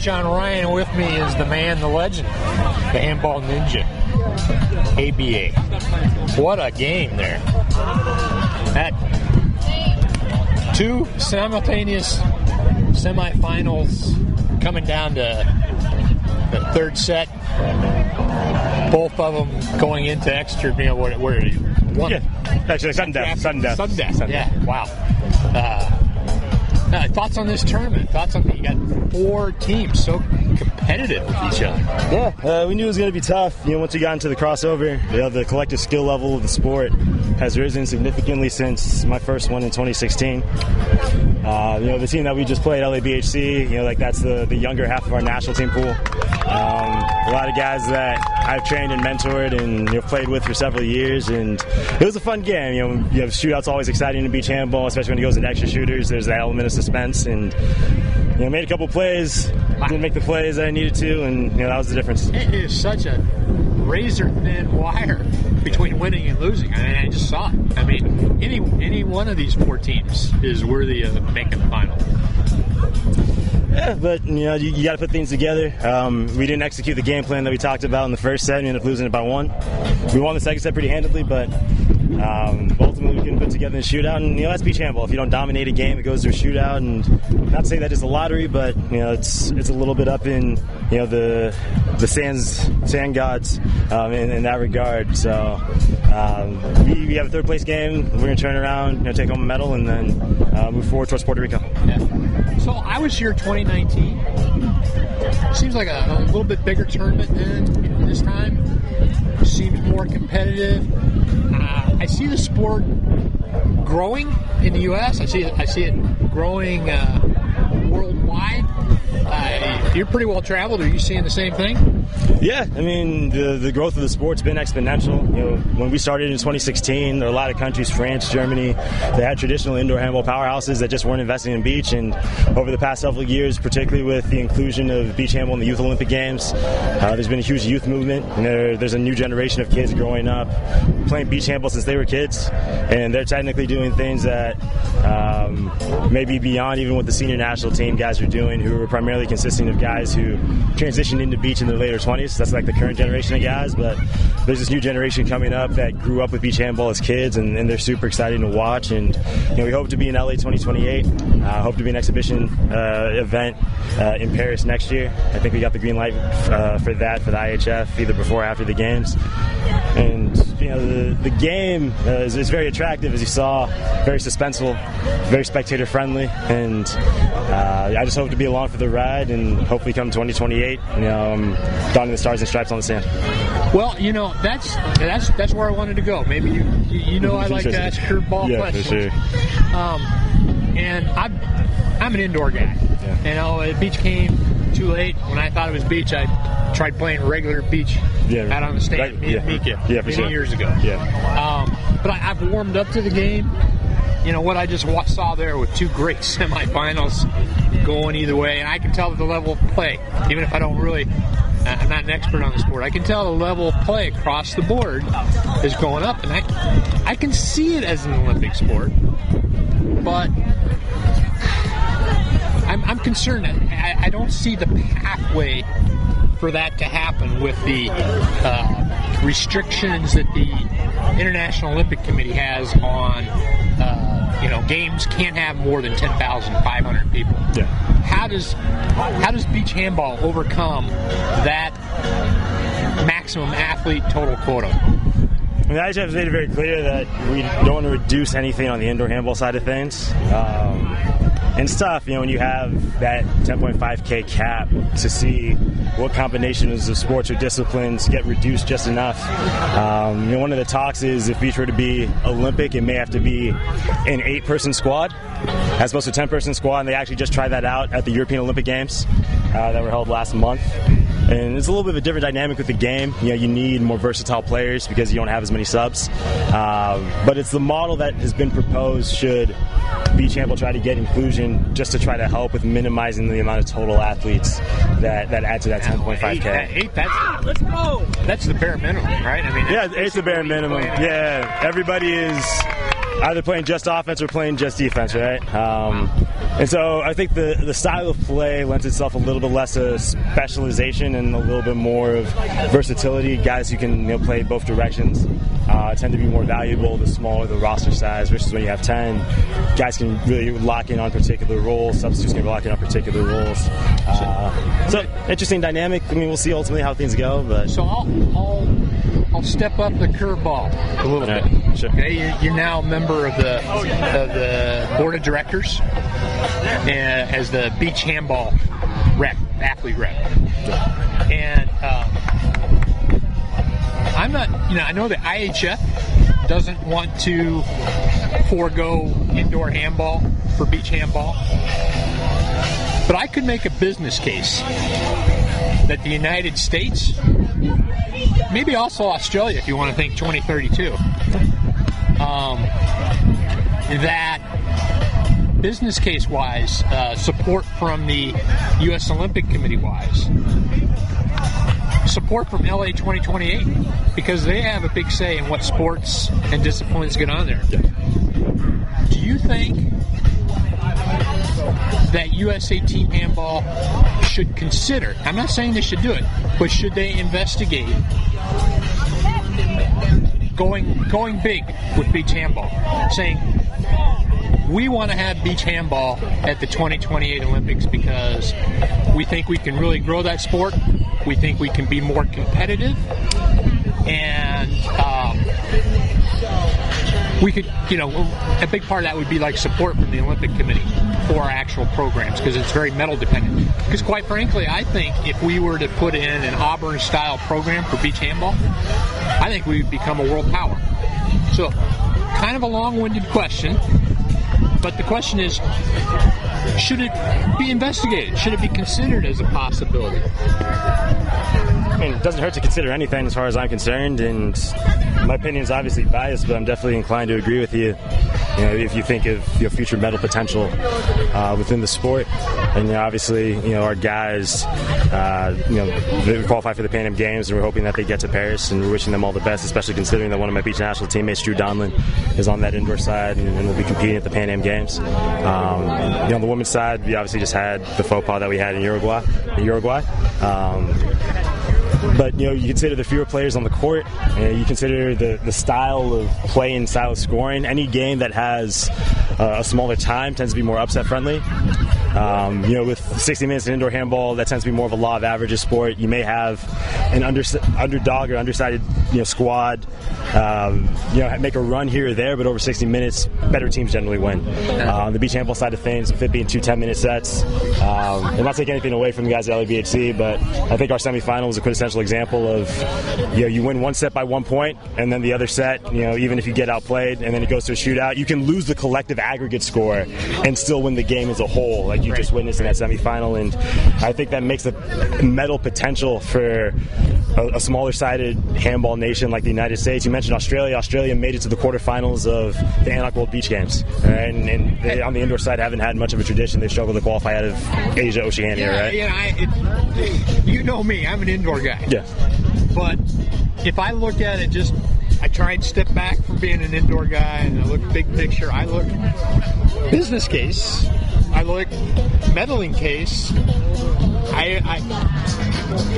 John Ryan. With me is the man, the legend, the handball ninja, Ebiye. What a game there. That two simultaneous semifinals coming down to the third set. Both of them going into extra, where are you? One. Yeah, actually, sudden death. Yeah, wow. Thoughts on this tournament? You got four teams so competitive with each other. Yeah, we knew it was going to be tough. Once we got into the crossover, the collective skill level of the sport has risen significantly since my first one in 2016. The team that we just played, LABHC, that's the younger half of our national team pool. A lot of guys that I've trained and mentored and played with for several years, and it was a fun game. Shootouts always exciting in beach handball, especially when it goes into extra shooters. There's that element of suspense, and made a couple plays, didn't make the plays that I needed to, and that was the difference. It is such a razor-thin wire between winning and losing. I just saw it. Any one of these four teams is worthy of making the final. Yeah, but you got to put things together. We didn't execute the game plan that we talked about in the first set. We ended up losing it by one. We won the second set pretty handily, but ultimately we couldn't put together a shootout. And that's beach handball. If you don't dominate a game, it goes to a shootout. And not to say that it's a lottery, but it's a little bit up in the sand gods in that regard. So we have a third place game. We're gonna turn around, take home a medal, and then move forward towards Puerto Rico. Yeah. So I was here 2019. Seems like a little bit bigger tournament than this time. Seems more competitive. I see the sport growing in the U.S. I see it growing worldwide. You're pretty well traveled. Are you seeing the same thing? Yeah, the growth of the sport's been exponential. When we started in 2016, there were a lot of countries, France, Germany, they had traditional indoor handball powerhouses that just weren't investing in beach. And over the past several years, particularly with the inclusion of beach handball in the Youth Olympic Games, there's been a huge youth movement. And there's a new generation of kids growing up playing beach handball since they were kids, and they're technically doing things that maybe beyond even what the senior national team guys are doing, who are primarily consisting of guys who transitioned into beach in their later 20s. That's like the current generation of guys, but there's this new generation coming up that grew up with beach handball as kids, and they're super exciting to watch. And we hope to be in LA 2028. Hope to be an exhibition event in Paris next year. I think we got the green light for that for the IHF, either before or after the games. And the game is very attractive, as you saw, very suspenseful, very spectator friendly, and I just hope to be along for the ride, and hopefully come 2028, donning the stars and stripes on the sand. Well, that's where I wanted to go. Maybe I like to ask curveball questions. For sure. And I'm an indoor guy. Yeah. The beach came too late. When I thought it was beach, I tried playing regular beach out on the stand, Mika, many years ago. Yeah. But I've warmed up to the game. What I just saw there with two great semifinals going either way, and I can tell the level of play, even if I don't really, I'm not an expert on the sport, I can tell the level of play across the board is going up, and I can see it as an Olympic sport, but I'm concerned that I don't see the pathway for that to happen with the restrictions that the International Olympic Committee has on games can't have more than 10,500 people. Yeah. How does beach handball overcome that maximum athlete total quota? The IHF has made it very clear that we don't want to reduce anything on the indoor handball side of things. And it's tough, when you have that 10.5K cap to see what combinations of sports or disciplines get reduced just enough. One of the talks is if beach were to be Olympic, it may have to be an 8-person squad as opposed to a 10-person squad, and they actually just tried that out at the European Olympic Games that were held last month. And it's a little bit of a different dynamic with the game. You need more versatile players because you don't have as many subs. But it's the model that has been proposed should beach handball try to get inclusion, just to try to help with minimizing the amount of total athletes that add to that 10.5K. Let's go. That's the bare minimum, right? Yeah, it's the bare minimum. Yeah, everybody is either playing just offense or playing just defense, right? And so I think the style of play lends itself a little bit less to specialization and a little bit more of versatility. Guys who can play both directions tend to be more valuable the smaller the roster size versus when you have 10. Guys can really lock in on particular roles. Substitutes can lock in on particular roles. So interesting dynamic. I mean, we'll see ultimately how things go. But so I'll step up the curveball a little bit. Sure. Okay, you're now a member of the board of directors as the beach handball rep, athlete rep, and I'm not. I know the IHF doesn't want to forego indoor handball for beach handball, but I could make a business case that the United States, maybe also Australia if you want to think 2032, that business case wise, support from the U.S. Olympic Committee wise, support from LA 2028, because they have a big say in what sports and disciplines get on there. Do you think that USA Team Handball should consider, I'm not saying they should do it, but should they investigate going big with beach handball, saying we want to have beach handball at the 2028 Olympics because we think we can really grow that sport, we think we can be more competitive, and we could, a big part of that would be like support from the Olympic Committee for our actual programs, because it's very medal dependent. Because quite frankly, I think if we were to put in an Auburn-style program for beach handball, I think we would become a world power. So, kind of a long-winded question, but the question is, should it be investigated? Should it be considered as a possibility? I mean, it doesn't hurt to consider anything as far as I'm concerned, and my opinion is obviously biased, but I'm definitely inclined to agree with you. If you think of your future medal potential within the sport, and obviously, our guys, they qualify for the Pan Am Games, and we're hoping that they get to Paris, and we're wishing them all the best, especially considering that one of my beach national teammates, Drew Donlin, is on that indoor side and will be competing at the Pan Am Games. On the women's side, we obviously just had the faux pas that we had in Uruguay. But, you consider the fewer players on the court, you consider the style of play and style of scoring. Any game that has a smaller time tends to be more upset friendly. With 60 minutes in indoor handball, that tends to be more of a law of averages sport. You may have an underdog or undersided squad make a run here or there, but over 60 minutes, better teams generally win. The beach handball side of things, with it being 2 10-minute sets, and not take anything away from the guys at LABHC, but I think our semifinal is a quintessential example of you win one set by 1 point, and then the other set, even if you get outplayed and then it goes to a shootout, you can lose the collective aggregate score and still win the game as a whole, like you just witnessed in that semifinal. And I think that makes the medal potential for a smaller-sided handball nation like the United States. You mentioned Australia. Australia made it to the quarterfinals of the Antioch World Beach Games, right? And they, on the indoor side, haven't had much of a tradition. They struggle to qualify out of Asia, Oceania, right? You know me. I'm an indoor guy. Yeah. But if I look at it I try and step back from being an indoor guy, and I look big picture. I look business case. I look medaling case.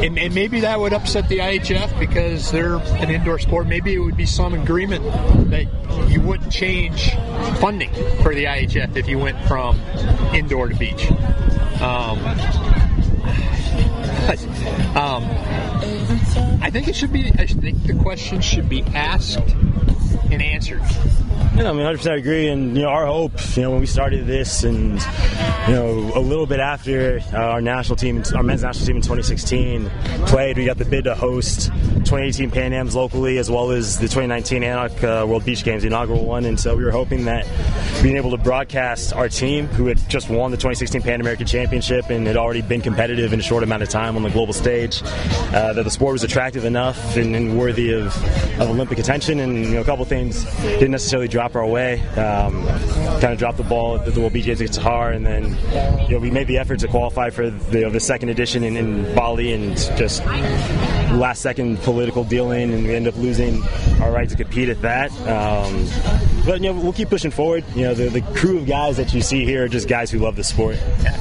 And maybe that would upset the IHF because they're an indoor sport. Maybe it would be some agreement that you wouldn't change funding for the IHF if you went from indoor to beach. I think the question should be asked and answered. I 100% agree, and our hope, when we started this, and a little bit after our men's national team in 2016 played, we got the bid to host 2018 Pan Ams locally, as well as the 2019 Antioch World Beach Games, the inaugural one. And so we were hoping that being able to broadcast our team, who had just won the 2016 Pan American Championship and had already been competitive in a short amount of time on the global stage, that the sport was attractive enough and worthy of Olympic attention. And a couple things didn't necessarily drop our way. Kind of dropped the ball at the World Beach Games against Qatar, and then we made the effort to qualify for the second edition in Bali, and just last-second political dealing, and we end up losing our right to compete at that. But we'll keep pushing forward. The crew of guys that you see here are just guys who love the sport,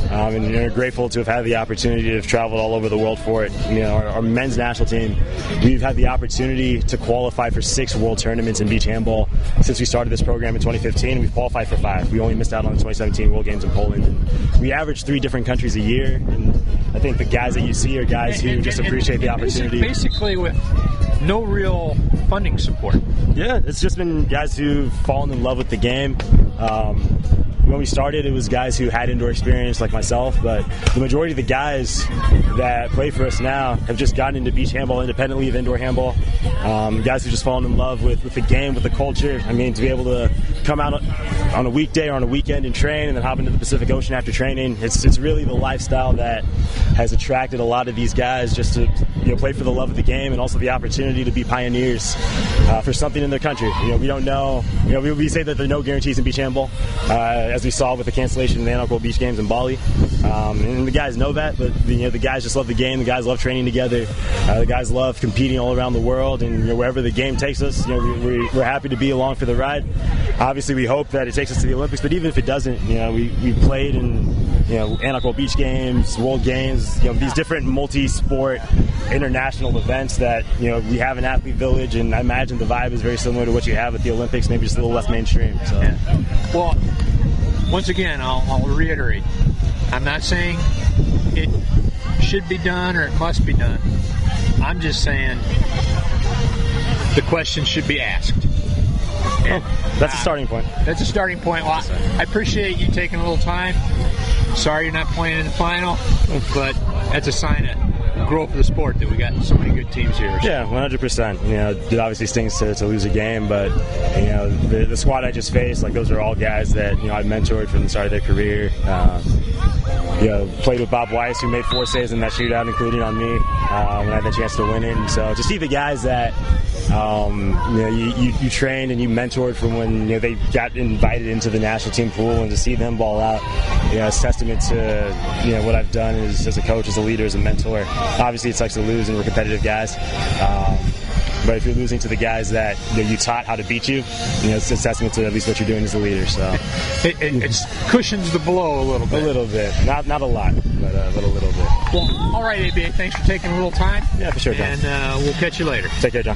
and we're grateful to have had the opportunity to have traveled all over the world for it. Our men's national team, we've had the opportunity to qualify for 6 world tournaments in beach handball since we started this program in 2015. We've qualified for 5. We only missed out on the 2017 World Games in Poland. And we average 3 different countries a year, and I think the guys that you see are guys who just appreciate the opportunity. Basically with no real funding support. Yeah, it's just been guys who've fallen in love with the game. When we started, it was guys who had indoor experience like myself, but the majority of the guys that play for us now have just gotten into beach handball independently of indoor handball. Guys who just fallen in love with the game, with the culture. I mean, to be able to come out on a weekday or on a weekend and train and then hop into the Pacific Ocean after training, it's really the lifestyle that has attracted a lot of these guys just to play for the love of the game and also the opportunity to be pioneers for something in their country. We don't know. We say that there are no guarantees in beach handball, as we saw with the cancellation of the Handball Beach Games in Bali. And the guys know that, but the guys just love the game. The guys love training together. The guys love competing all around the world, and wherever the game takes us, we're happy to be along for the ride. Obviously, we hope that it takes us to the Olympics, but even if it doesn't, we played in Handball Beach Games, World Games, these different multi-sport international events that we have an athlete village, and I imagine the vibe is very similar to what you have at the Olympics, maybe just a little less mainstream. So. Yeah. Well, once again, I'll reiterate, I'm not saying it should be done or it must be done. I'm just saying the question should be asked. That's a starting point. That's a starting point. Well, I appreciate you taking a little time. Sorry you're not playing in the final, but that's a sign of growth of the sport that we got so many good teams here. Yeah, 100%. It obviously stings to lose a game, but the squad I just faced, those are all guys that I mentored from the start of their career. Played with Bob Weiss, who made 4 saves in that shootout, including on me, when I had the chance to win it. And so to see the guys that you trained and you mentored from when they got invited into the national team pool, and to see them ball out, it's testament to what I've done as a coach, as a leader, as a mentor. Obviously, it sucks to lose, and we're competitive guys. But if you're losing to the guys that you taught how to beat you, it's a testament to at least what you're doing as a leader. So it cushions the blow a little bit. A little bit, not a lot, but a little bit. Well, all right, Ebiye, thanks for taking a little time. Yeah, for sure, John. And we'll catch you later. Take care, John.